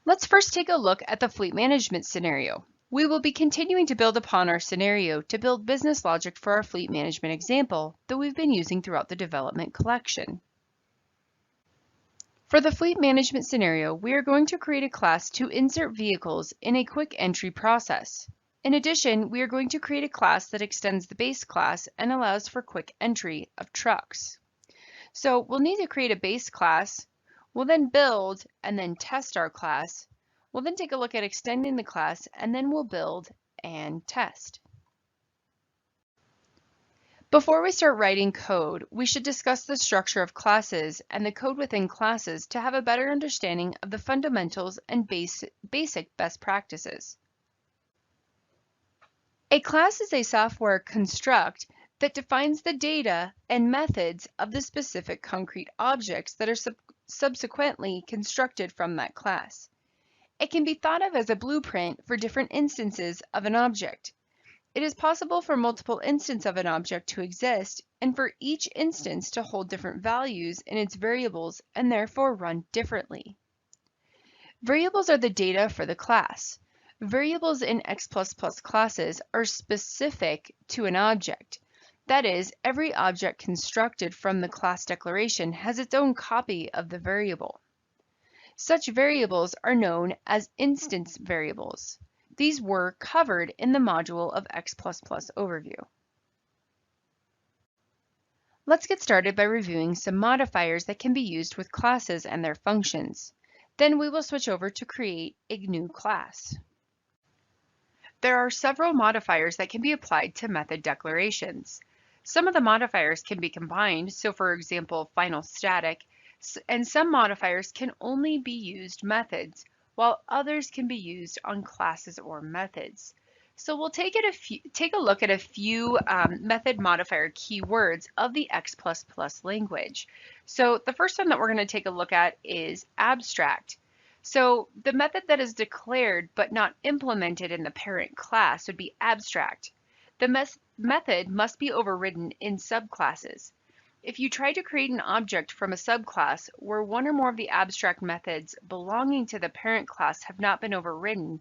Let's first take a look at the fleet management scenario. We will be continuing to build upon our scenario to build business logic for our fleet management example that we've been using throughout the development collection. For the fleet management scenario, we are going to create a class to insert vehicles in a quick entry process. In addition, we are going to create a class that extends the base class and allows for quick entry of trucks. So we'll need to create a base class. We'll then build and then test our class. We'll then take a look at extending the class, and then we'll build and test. Before we start writing code, we should discuss the structure of classes and the code within classes to have a better understanding of the fundamentals and basic best practices. A class is a software construct that defines the data and methods of the specific concrete objects that are subsequently constructed from that class. It can be thought of as a blueprint for different instances of an object. It is possible for multiple instances of an object to exist and for each instance to hold different values in its variables and therefore run differently. Variables are the data for the class. Variables in X++ classes are specific to an object. That is, every object constructed from the class declaration has its own copy of the variable. Such variables are known as instance variables. These were covered in the module of X++ overview. Let's get started by reviewing some modifiers that can be used with classes and their functions. Then we will switch over to create a new class. There are several modifiers that can be applied to method declarations. Some of the modifiers can be combined, so for example, final static, and some modifiers can only be used methods, while others can be used on classes or methods. So we'll take a look at a few method modifier keywords of the X++ language. So the first one that we're going to take a look at is abstract. So the method that is declared but not implemented in the parent class would be abstract. The method must be overridden in subclasses. If you try to create an object from a subclass where one or more of the abstract methods belonging to the parent class have not been overridden,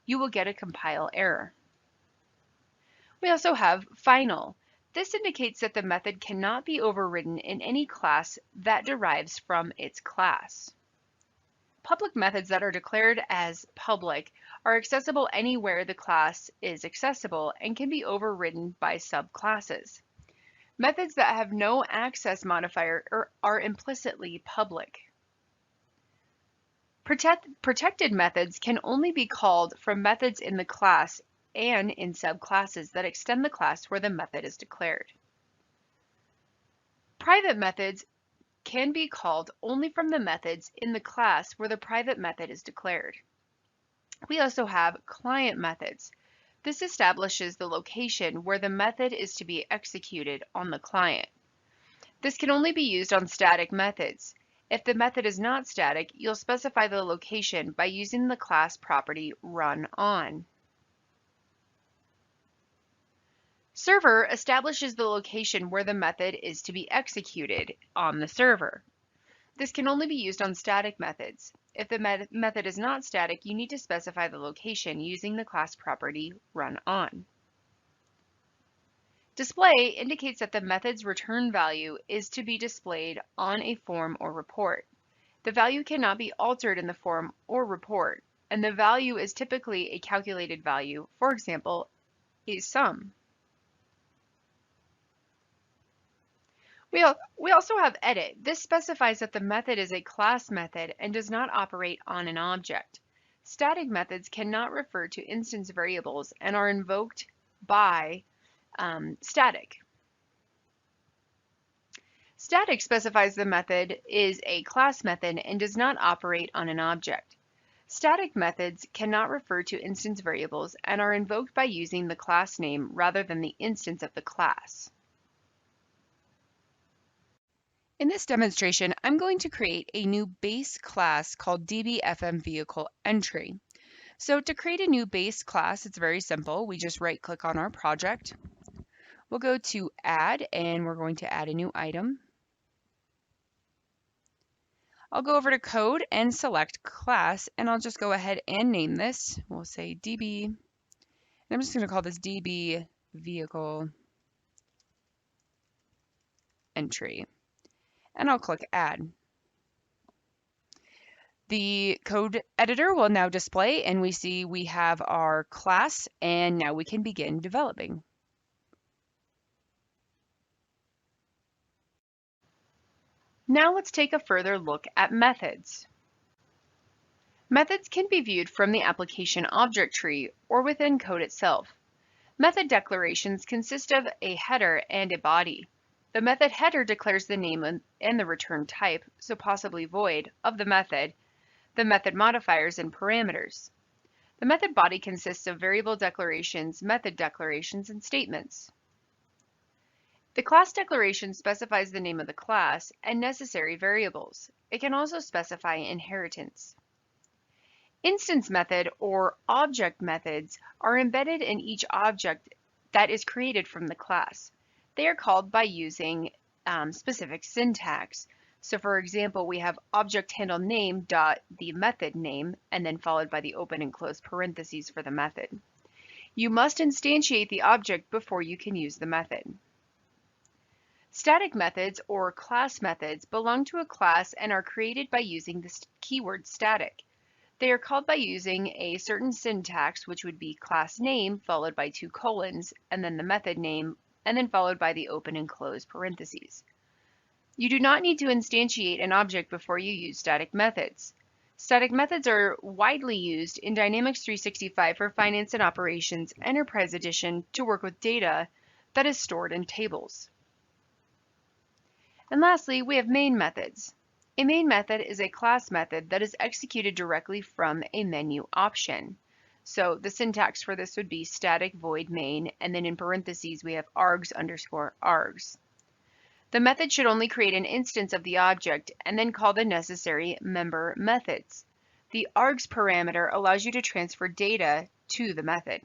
you will get a compile error. We also have final. This indicates that the method cannot be overridden in any class that derives from its class. Public methods that are declared as public are accessible anywhere the class is accessible and can be overridden by subclasses. Methods that have no access modifier are implicitly public. Protected methods can only be called from methods in the class and in subclasses that extend the class where the method is declared. Private methods can be called only from the methods in the class where the private method is declared. We also have client methods. This establishes the location where the method is to be executed on the client. This can only be used on static methods. If the method is not static, you'll specify the location by using the class property runOn. Server establishes the location where the method is to be executed on the server. This can only be used on static methods. If the method is not static, you need to specify the location using the class property runOn. Display indicates that the method's return value is to be displayed on a form or report. The value cannot be altered in the form or report, and the value is typically a calculated value, for example, a sum. We also have edit. This specifies that the method is a class method and does not operate on an object. Static methods cannot refer to instance variables and are invoked by static. Static specifies the method is a class method and does not operate on an object. Static methods cannot refer to instance variables and are invoked by using the class name rather than the instance of the class. In this demonstration, I'm going to create a new base class called DBFM Vehicle Entry. So to create a new base class, it's very simple. We just right-click on our project. We'll go to Add, and we're going to add a new item. I'll go over to code and select class, and I'll just go ahead and name this. We'll say DB, and I'm just going to call this DB vehicle entry, and I'll click add. The code editor will now display, and we see we have our class, and now we can begin developing. Now let's take a further look at methods. Methods can be viewed from the application object tree or within code itself. Method declarations consist of a header and a body. The method header declares the name and the return type, so possibly void, of the method modifiers and parameters. The method body consists of variable declarations, method declarations, and statements. The class declaration specifies the name of the class and necessary variables. It can also specify inheritance. Instance method or object methods are embedded in each object that is created from the class. They are called by using specific syntax. So for example, we have object handle name dot the method name, and then followed by the open and close parentheses for the method. You must instantiate the object before you can use the method. Static methods or class methods belong to a class and are created by using the keyword static. They are called by using a certain syntax, which would be class name followed by 2 colons, and then the method name, and then followed by the open and close parentheses. You do not need to instantiate an object before you use static methods. Static methods are widely used in Dynamics 365 for Finance and Operations Enterprise Edition to work with data that is stored in tables. And lastly, we have main methods. A main method is a class method that is executed directly from a menu option. So the syntax for this would be static void main, and then in parentheses we have args underscore args. The method should only create an instance of the object and then call the necessary member methods. The args parameter allows you to transfer data to the method.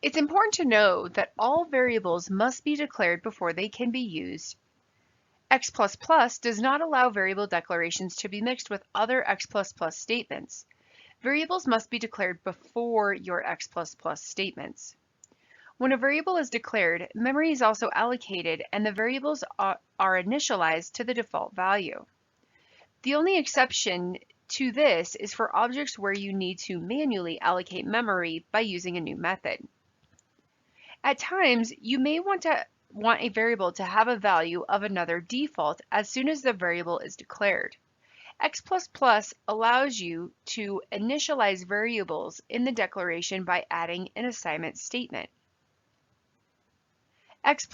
It's important to know that all variables must be declared before they can be used. X++ does not allow variable declarations to be mixed with other X++ statements. Variables must be declared before your X++ statements. When a variable is declared, memory is also allocated and the variables are initialized to the default value. The only exception to this is for objects where you need to manually allocate memory by using a new method. At times, you may want a variable to have a value of another default as soon as the variable is declared. X++ allows you to initialize variables in the declaration by adding an assignment statement. X++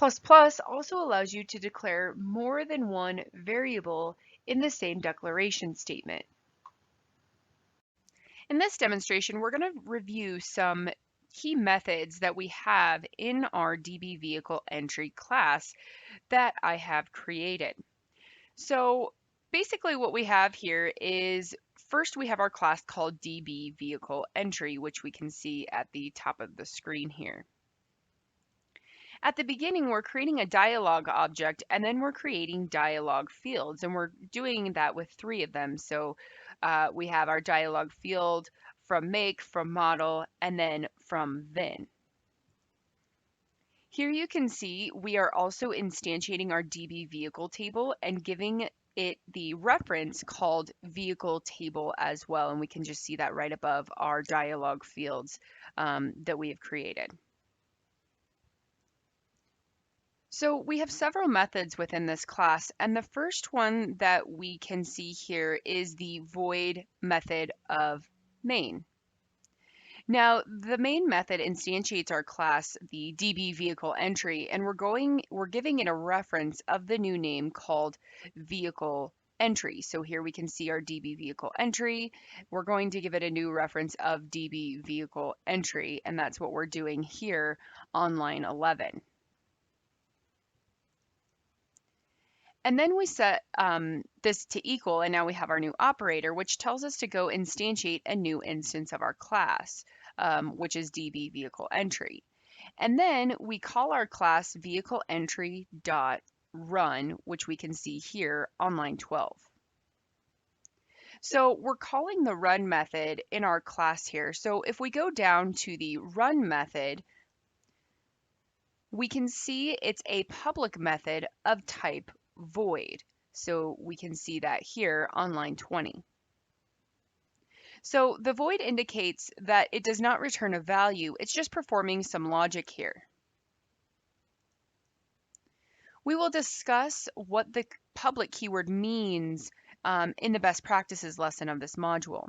also allows you to declare more than one variable in the same declaration statement. In this demonstration, we're going to review some key methods that we have in our DB vehicle entry class that I have created. So basically what we have here is first we have our class called DB vehicle entry, which we can see at the top of the screen here. At the beginning, we're creating a dialog object, and then we're creating dialog fields, and we're doing that with 3 of them. So we have our dialog field from make, from model, and then from VIN. Here you can see we are also instantiating our DB vehicle table and giving it the reference called vehicle table as well. And we can just see that right above our dialog fields that we have created. So we have several methods within this class, and the first one that we can see here is the void method of main. Now, the main method instantiates our class, the DB vehicle entry, and we're giving it a reference of the new name called vehicle entry. So here we can see our DB vehicle entry. We're going to give it a new reference of DB vehicle entry, and that's what we're doing here on line 11. And then we set this to equal, and now we have our new operator, which tells us to go instantiate a new instance of our class, which is DB vehicle entry. And then we call our class vehicle entry dot run, which we can see here on line 12. So we're calling the run method in our class here. So if we go down to the run method, we can see it's a public method of type void. So we can see that here on line 20. So the void indicates that it does not return a value. It's just performing some logic here. We will discuss what the public keyword means in the best practices lesson of this module.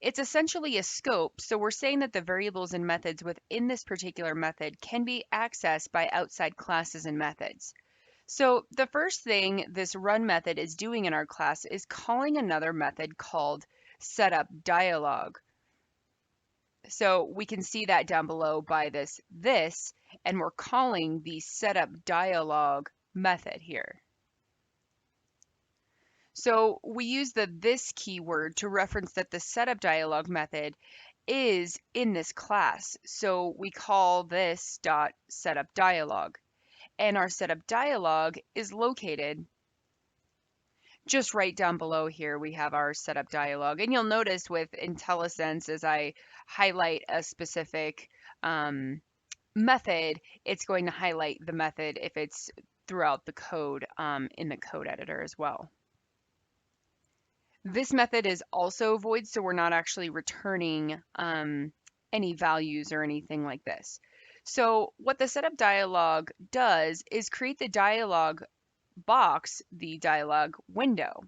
It's essentially a scope, so we're saying that the variables and methods within this particular method can be accessed by outside classes and methods. So the first thing this run method is doing in our class is calling another method called setupDialog. So we can see that down below by this, and we're calling the setupDialog method here. So we use the this keyword to reference that the setupDialog method is in this class. So we call this dot setupDialog, and our setupDialog is located just right down below here. We have our setupDialog, and you'll notice with IntelliSense as I highlight a specific method, it's going to highlight the method if it's throughout the code in the code editor as well. This method is also void, so we're not actually returning any values or anything like this. So what the setupDialog does is create the dialog box, the dialog window.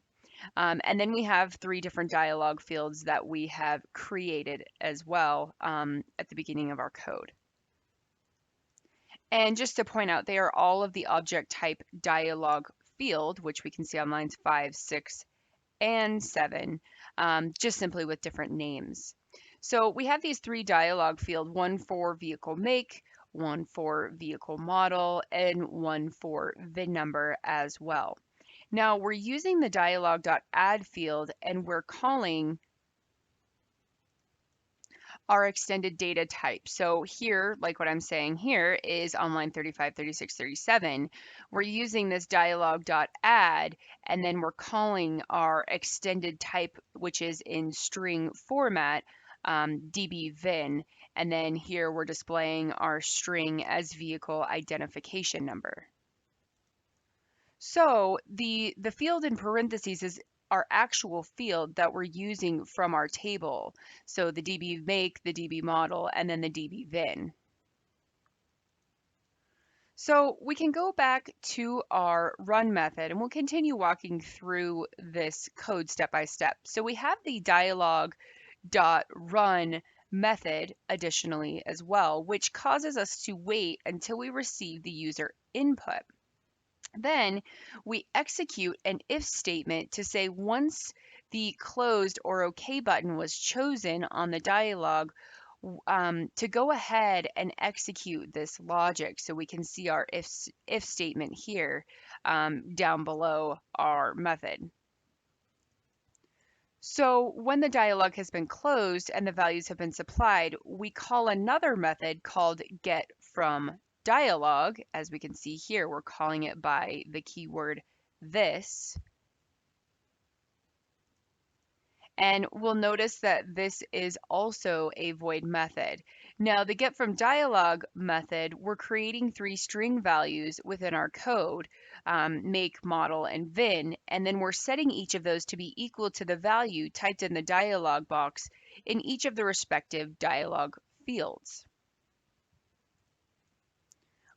And then we have 3 different dialog fields that we have created as well at the beginning of our code. And just to point out, they are all of the object type dialog field, which we can see on lines 5, 6, and 7, just simply with different names. So we have these 3 dialog fields, one for vehicle make, one for vehicle model, and one for VIN number as well. Now we're using the dialog.add field, and we're calling our extended data type. So here, like what I'm saying here, is on line 35, 36, 37. We're using this dialog.add, and then we're calling our extended type, which is in string format, dbVIN. And then here we're displaying our string as vehicle identification number. So the field in parentheses is our actual field that we're using from our table. So the db make, the db model, and then the db VIN. So we can go back to our run method, and we'll continue walking through this code step by step. So we have the dialog.run method additionally as well, which causes us to wait until we receive the user input. Then we execute an if statement to say once the closed or OK button was chosen on the dialog, to go ahead and execute this logic. So we can see our if statement here down below our method. So when the dialog has been closed and the values have been supplied, we call another method called getFromDialog. As we can see here, we're calling it by the keyword this. And we'll notice that this is also a void method. Now the getFromDialog method, we're creating 3 string values within our code, make, model, and VIN, and then we're setting each of those to be equal to the value typed in the dialog box in each of the respective dialog fields.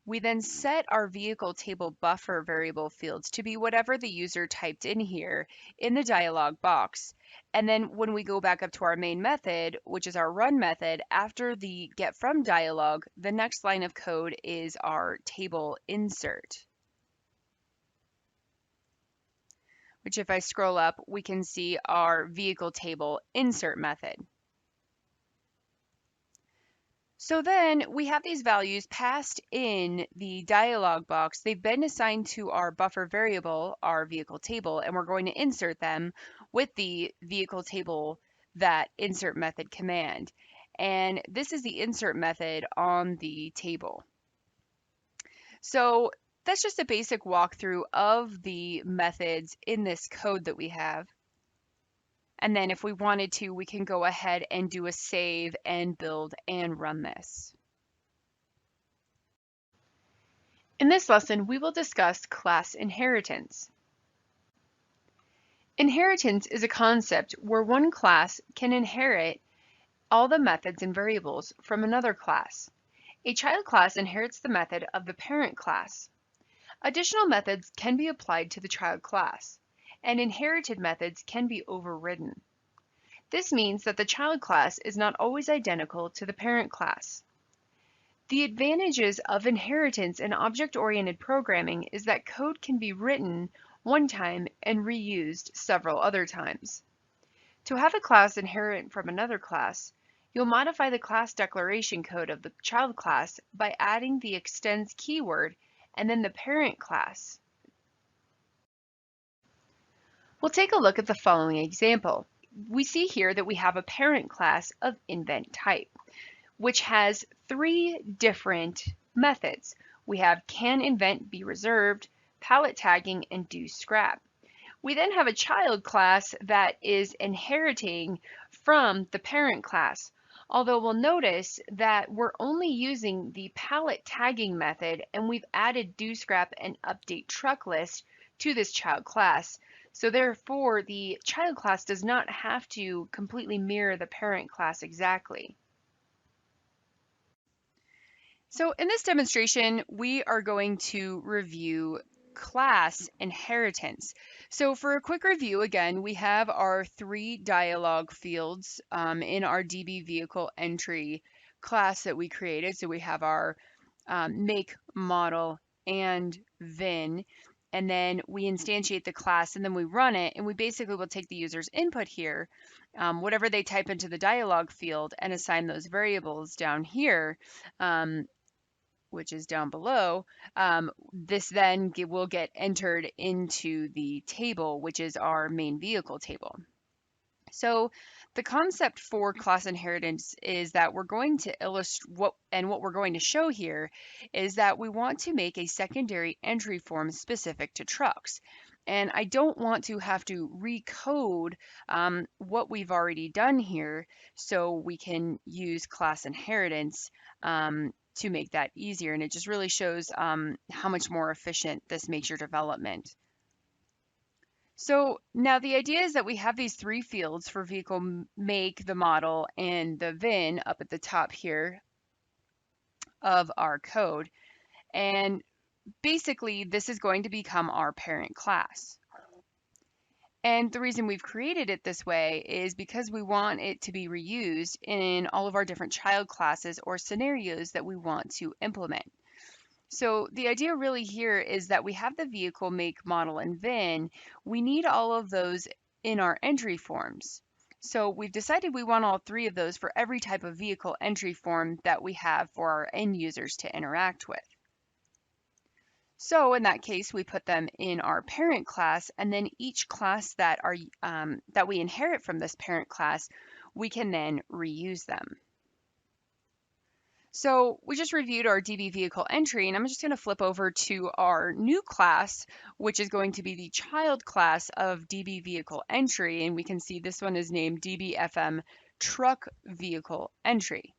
We then set our vehicle table buffer variable fields to be whatever the user typed in here in the dialog box. And then when we go back up to our main method, which is our run method, after the getFromDialog, the next line of code is our table insert, which if I scroll up, we can see our vehicle table insert method. So then we have these values passed in the dialog box. They've been assigned to our buffer variable, our vehicle table, and we're going to insert them with the vehicle table that insert method command. And this is the insert method on the table. So that's just a basic walkthrough of the methods in this code that we have. And then if we wanted to, we can go ahead and do a save and build and run this. In this lesson, we will discuss class inheritance. Inheritance is a concept where one class can inherit all the methods and variables from another class. A child class inherits the method of the parent class. Additional methods can be applied to the child class, and inherited methods can be overridden. This means that the child class is not always identical to the parent class. The advantages of inheritance in object-oriented programming is that code can be written one time and reused several other times. To have a class inherit from another class, you'll modify the class declaration code of the child class by adding the extends keyword and then the parent class. We'll take a look at the following example. We see here that we have a parent class of invent type, which has three different methods. We have can invent be reserved, palette tagging, and do scrap. We then have a child class that is inheriting from the parent class, although we'll notice that we're only using the palette tagging method and we've added do scrap and update truck list to this child class. So therefore, the child class does not have to completely mirror the parent class exactly. So in this demonstration, we are going to review class inheritance. So for a quick review, again, we have our three dialog fields in our DB vehicle entry class that we created. So we have our make, model, and VIN, and then we instantiate the class and then we run it, and we basically will take the user's input here, whatever they type into the dialog field, and assign those variables down here, which is down below. This then will get entered into the table, which is our main vehicle table. So the concept for class inheritance is that we're going to illustrate what we're going to show here is that we want to make a secondary entry form specific to trucks. And I don't want to have to recode what we've already done here, so we can use class inheritance to make that easier. And it just really shows how much more efficient this makes your development. So now the idea is that we have these three fields for vehicle make, the model, and the VIN up at the top here of our code. And basically, this is going to become our parent class. And the reason we've created it this way is because we want it to be reused in all of our different child classes or scenarios that we want to implement. So the idea really here is that we have the vehicle make, model, and VIN. We need all of those in our entry forms. So we've decided we want all three of those for every type of vehicle entry form that we have for our end users to interact with. So in that case, we put them in our parent class, and then each class that we inherit from this parent class, we can then reuse them. So we just reviewed our DB vehicle entry, and I'm just going to flip over to our new class, which is going to be the child class of DB vehicle entry, and we can see this one is named DBFM truck vehicle entry.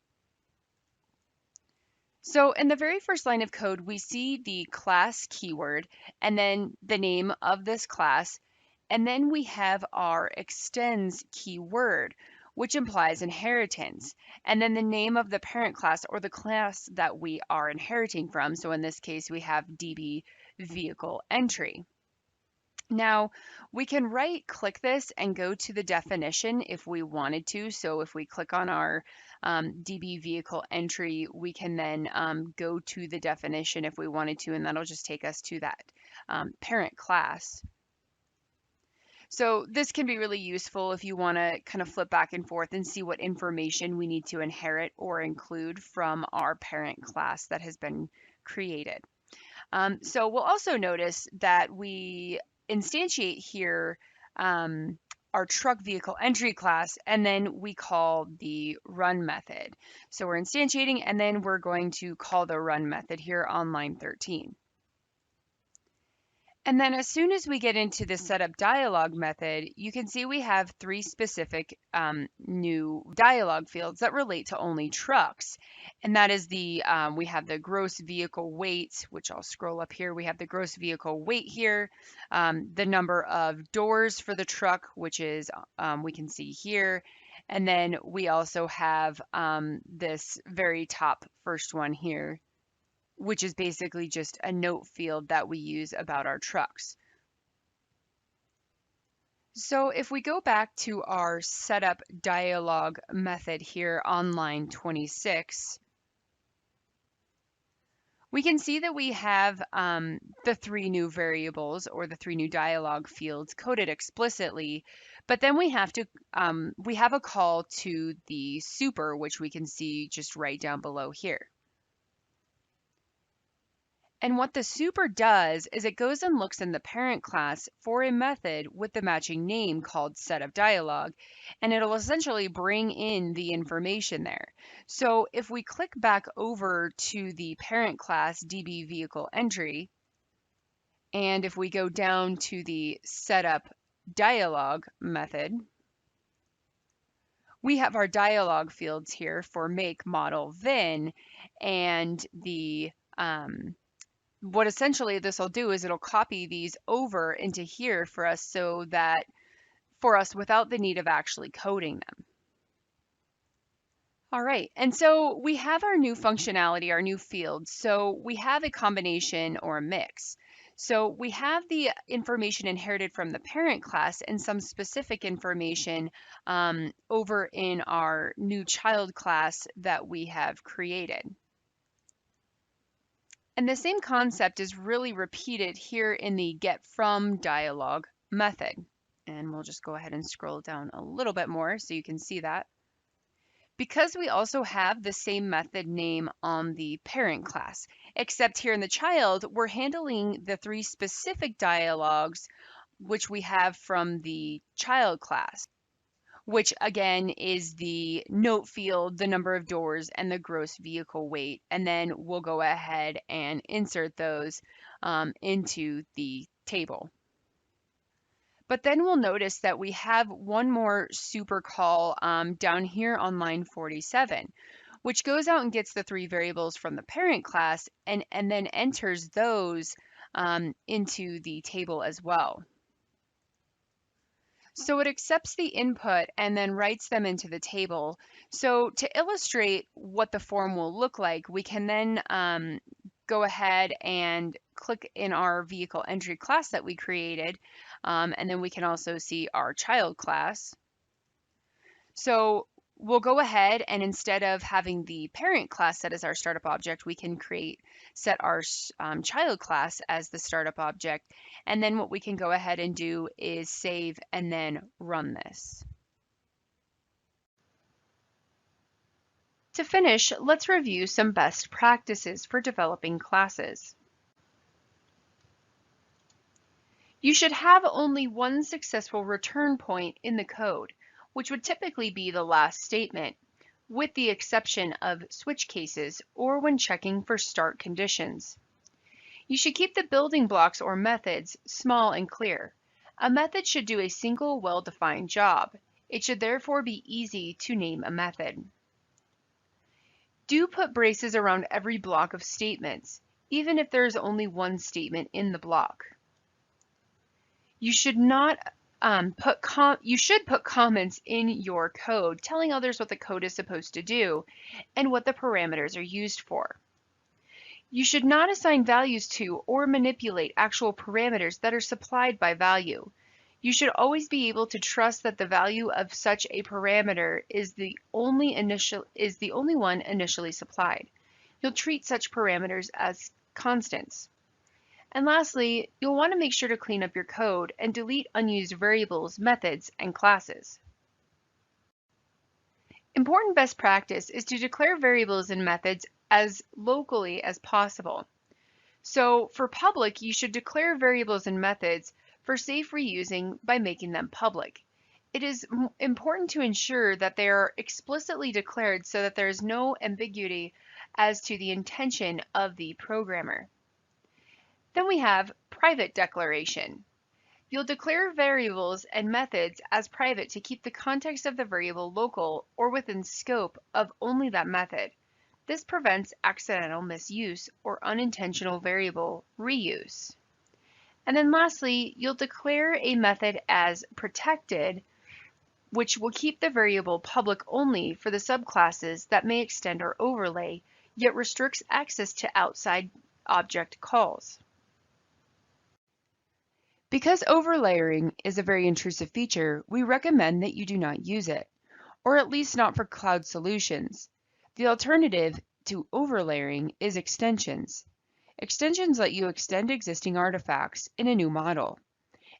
So in the very first line of code, we see the class keyword and then the name of this class, and then we have our extends keyword, which implies inheritance, and then the name of the parent class or the class that we are inheriting from. So in this case, we have DB vehicle entry. Now, we can right-click this and go to the definition if we wanted to. So if we click on our DB vehicle entry, we can then go to the definition if we wanted to, and that'll just take us to that parent class. So this can be really useful if you want to kind of flip back and forth and see what information we need to inherit or include from our parent class that has been created. So we'll also notice that we instantiate here our truck vehicle entry class, and then we call the run method. So we're instantiating, and then we're going to call the run method here on line 13. And then as soon as we get into the setup dialog method, you can see we have three specific new dialog fields that relate to only trucks. And that is we have the gross vehicle weight, which I'll scroll up here. We have the gross vehicle weight here, the number of doors for the truck, which is we can see here. And then we also have this very top first one here, which is basically just a note field that we use about our trucks. So if we go back to our setup dialog method here on line 26, we can see that we have the three new variables or the three new dialog fields coded explicitly, but then we have a call to the super, which we can see just right down below here. And what the super does is it goes and looks in the parent class for a method with the matching name called setUpDialog, and it'll essentially bring in the information there. So if we click back over to the parent class DBVehicleEntry, and if we go down to the setUpDialog method, we have our dialog fields here for make, model, VIN, and the what essentially this will do is it'll copy these over into here for us without the need of actually coding them. All right, and so we have our new functionality, our new fields. So we have a combination or a mix. So we have the information inherited from the parent class and some specific information over in our new child class that we have created. And the same concept is really repeated here in the getFrom dialog method. And we'll just go ahead and scroll down a little bit more so you can see that. Because we also have the same method name on the parent class, except here in the child, we're handling the three specific dialogues which we have from the child class, which again is the note field, the number of doors, and the gross vehicle weight. And then we'll go ahead and insert those into the table. But then we'll notice that we have one more super call down here on line 47, which goes out and gets the three variables from the parent class and then enters those into the table as well. So it accepts the input and then writes them into the table. So to illustrate what the form will look like, we can then go ahead and click in our vehicle entry class that we created, and then we can also see our child class. So we'll go ahead and instead of having the parent class set as our startup object, we can set our child class as the startup object. And then what we can go ahead and do is save and then run this. To finish, let's review some best practices for developing classes. You should have only one successful return point in the code, which would typically be the last statement, with the exception of switch cases or when checking for start conditions. You should keep the building blocks or methods small and clear. A method should do a single well-defined job. It should therefore be easy to name a method. Do put braces around every block of statements, even if there is only one statement in the block. You should put comments in your code telling others what the code is supposed to do and what the parameters are used for. You should not assign values to or manipulate actual parameters that are supplied by value. You should always be able to trust that the value of such a parameter is the only one initially supplied. You'll treat such parameters as constants. And lastly, you'll want to make sure to clean up your code and delete unused variables, methods, and classes. Important best practice is to declare variables and methods as locally as possible. So for public, you should declare variables and methods for safe reusing by making them public. It is important to ensure that they are explicitly declared so that there is no ambiguity as to the intention of the programmer. Then we have private declaration. You'll declare variables and methods as private to keep the context of the variable local or within scope of only that method. This prevents accidental misuse or unintentional variable reuse. And then lastly, you'll declare a method as protected, which will keep the variable public only for the subclasses that may extend or overlay, yet restricts access to outside object calls. Because overlayering is a very intrusive feature, we recommend that you do not use it, or at least not for cloud solutions. The alternative to overlayering is extensions. Extensions let you extend existing artifacts in a new model.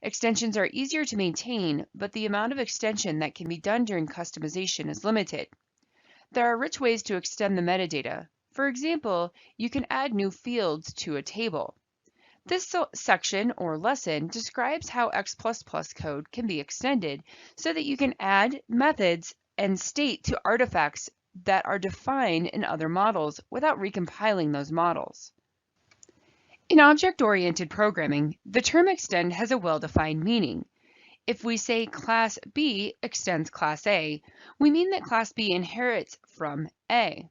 Extensions are easier to maintain, but the amount of extension that can be done during customization is limited. There are rich ways to extend the metadata. For example, you can add new fields to a table. This section or lesson describes how X++ code can be extended so that you can add methods and state to artifacts that are defined in other models without recompiling those models. In object-oriented programming, the term extend has a well-defined meaning. If we say class B extends class A, we mean that class B inherits from A,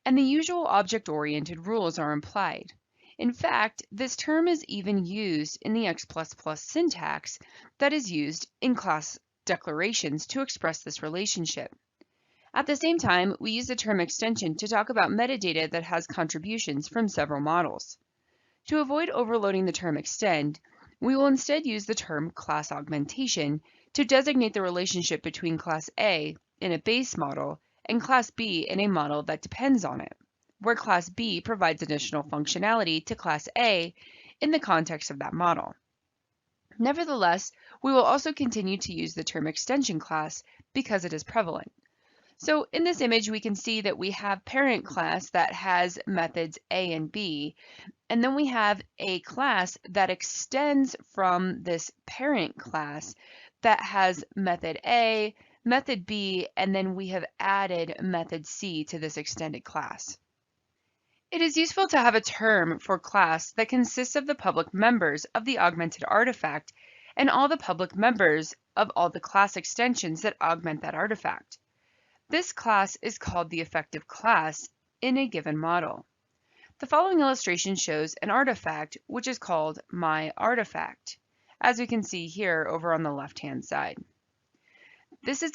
and the usual object-oriented rules are implied. In fact, this term is even used in the X++ syntax that is used in class declarations to express this relationship. At the same time, we use the term extension to talk about metadata that has contributions from several models. To avoid overloading the term extend, we will instead use the term class augmentation to designate the relationship between class A in a base model and class B in a model that depends on it, where class B provides additional functionality to class A in the context of that model. Nevertheless, we will also continue to use the term extension class because it is prevalent. So in this image, we can see that we have parent class that has methods A and B, and then we have a class that extends from this parent class that has method A, method B, and then we have added method C to this extended class. It is useful to have a term for class that consists of the public members of the augmented artifact and all the public members of all the class extensions that augment that artifact. This class is called the effective class in a given model. The following illustration shows an artifact which is called myArtifact, as we can see here over on the left-hand side. This is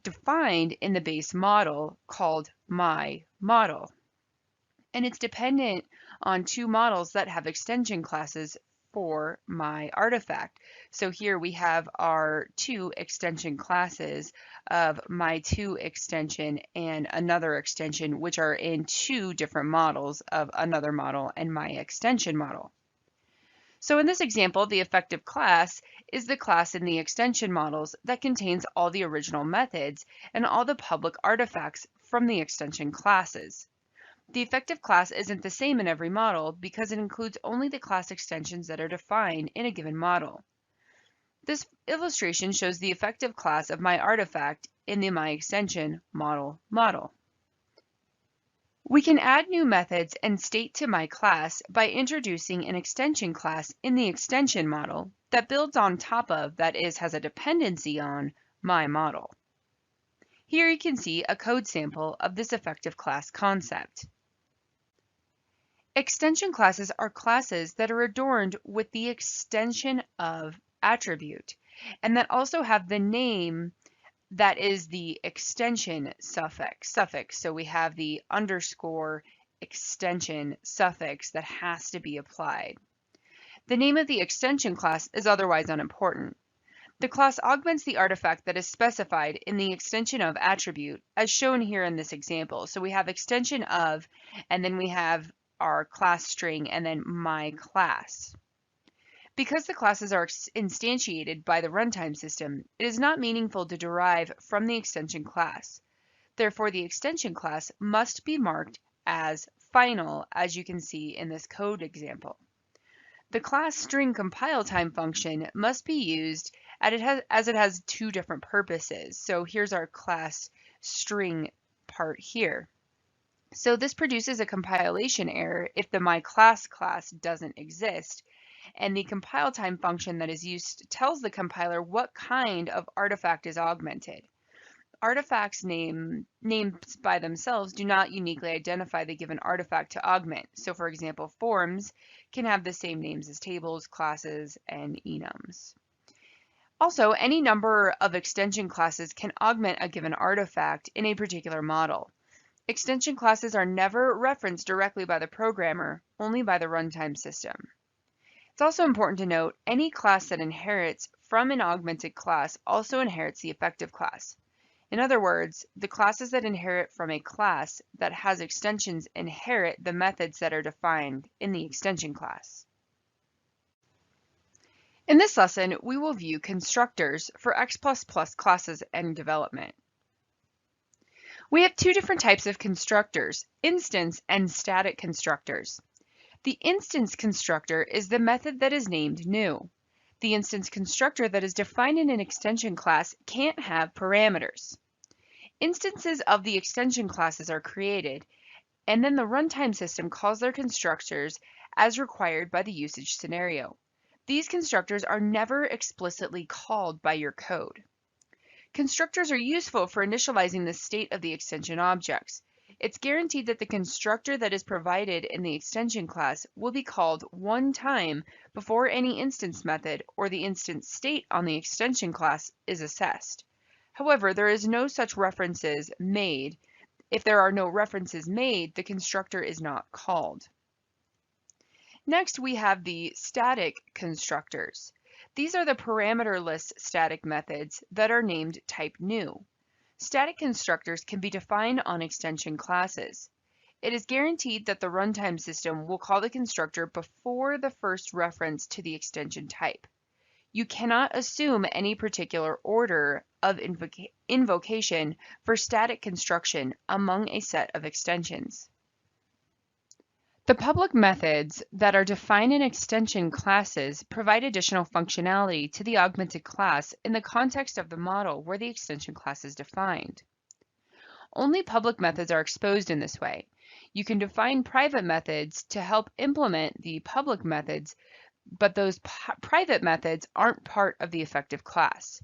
defined in the base model called myModel, and it's dependent on two models that have extension classes for myArtifact. So here we have our two extension classes of my2 extension and another extension, which are in two different models of another model and my extension model. So in this example, the effective class is the class in the extension models that contains all the original methods and all the public artifacts from the extension classes. The effective class isn't the same in every model because it includes only the class extensions that are defined in a given model. This illustration shows the effective class of myArtifact in the myExtension model. We can add new methods and state to myClass by introducing an extension class in the extension model that builds on top of, that is, has a dependency on, myModel. Here you can see a code sample of this effective class concept. Extension classes are classes that are adorned with the extension of attribute and that also have the name that is the extension suffix. So we have the underscore extension suffix that has to be applied. The name of the extension class is otherwise unimportant. The class augments the artifact that is specified in the extension of attribute as shown here in this example. So we have extension of, and then we have our class string and then my class. Because the classes are instantiated by the runtime system, it is not meaningful to derive from the extension class. Therefore, the extension class must be marked as final, as you can see in this code example. The class string compile time function must be used as it has two different purposes. So here's our class string part here. So this produces a compilation error if the myClass class doesn't exist, and the compile time function that is used tells the compiler what kind of artifact is augmented. Artifacts names by themselves do not uniquely identify the given artifact to augment. So for example, forms can have the same names as tables, classes, and enums. Also, any number of extension classes can augment a given artifact in a particular model. Extension classes are never referenced directly by the programmer, only by the runtime system. It's also important to note any class that inherits from an augmented class also inherits the effective class. In other words, the classes that inherit from a class that has extensions inherit the methods that are defined in the extension class. In this lesson, we will view constructors for X++ classes and development. We have two different types of constructors, instance and static constructors. The instance constructor is the method that is named new. The instance constructor that is defined in an extension class can't have parameters. Instances of the extension classes are created, and then the runtime system calls their constructors as required by the usage scenario. These constructors are never explicitly called by your code. Constructors are useful for initializing the state of the extension objects. It's guaranteed that the constructor that is provided in the extension class will be called one time before any instance method or the instance state on the extension class is assessed. However, there is no such references made. If there are no references made, the constructor is not called. Next, we have the static constructors. These are the parameterless static methods that are named type new. Static constructors can be defined on extension classes. It is guaranteed that the runtime system will call the constructor before the first reference to the extension type. You cannot assume any particular order of invocation for static construction among a set of extensions. The public methods that are defined in extension classes provide additional functionality to the augmented class in the context of the model where the extension class is defined. Only public methods are exposed in this way. You can define private methods to help implement the public methods, but those private methods aren't part of the effective class.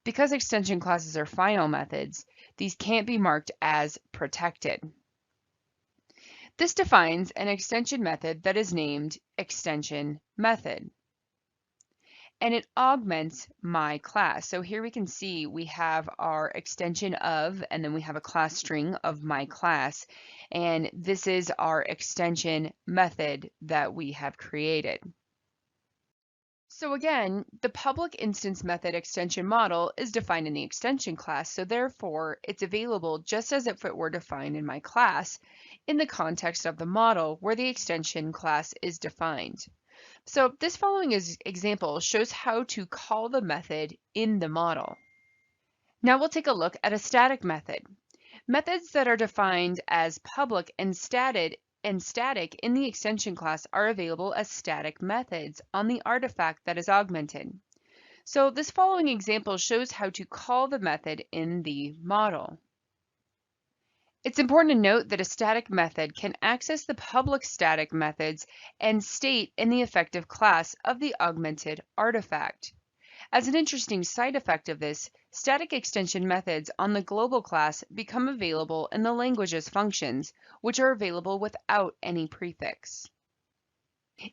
Because extension classes are final methods, these can't be marked as protected. This defines an extension method that is named extension method, and it augments my class. So here we can see we have our extension of, and then we have a class string of my class, and this is our extension method that we have created. So again, the public instance method extension model is defined in the extension class, so therefore it's available just as if it were defined in my class in the context of the model where the extension class is defined. So this following example shows how to call the method in the model. Now we'll take a look at a static method. Methods that are defined as public and static in the extension class are available as static methods on the artifact that is augmented. So this following example shows how to call the method in the model. It's important to note that a static method can access the public static methods and state in the effective class of the augmented artifact. As an interesting side effect of this, static extension methods on the global class become available in the language's functions, which are available without any prefix.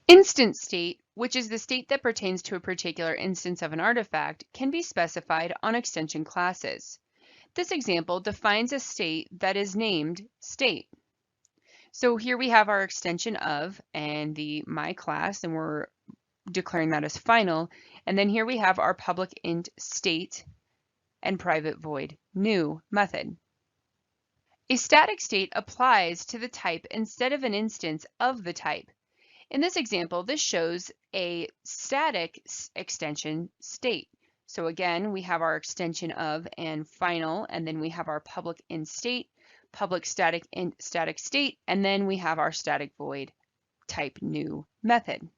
Instance state, which is the state that pertains to a particular instance of an artifact, can be specified on extension classes. This example defines a state that is named state. So here we have our extension of and the my class, and we're declaring that as final. And then here we have our public int state and private void new method. A static state applies to the type instead of an instance of the type. In this example, this shows a static extension state. So again, we have our extension of and final, and then we have our public int state, public static int static state, and then we have our static void type new method.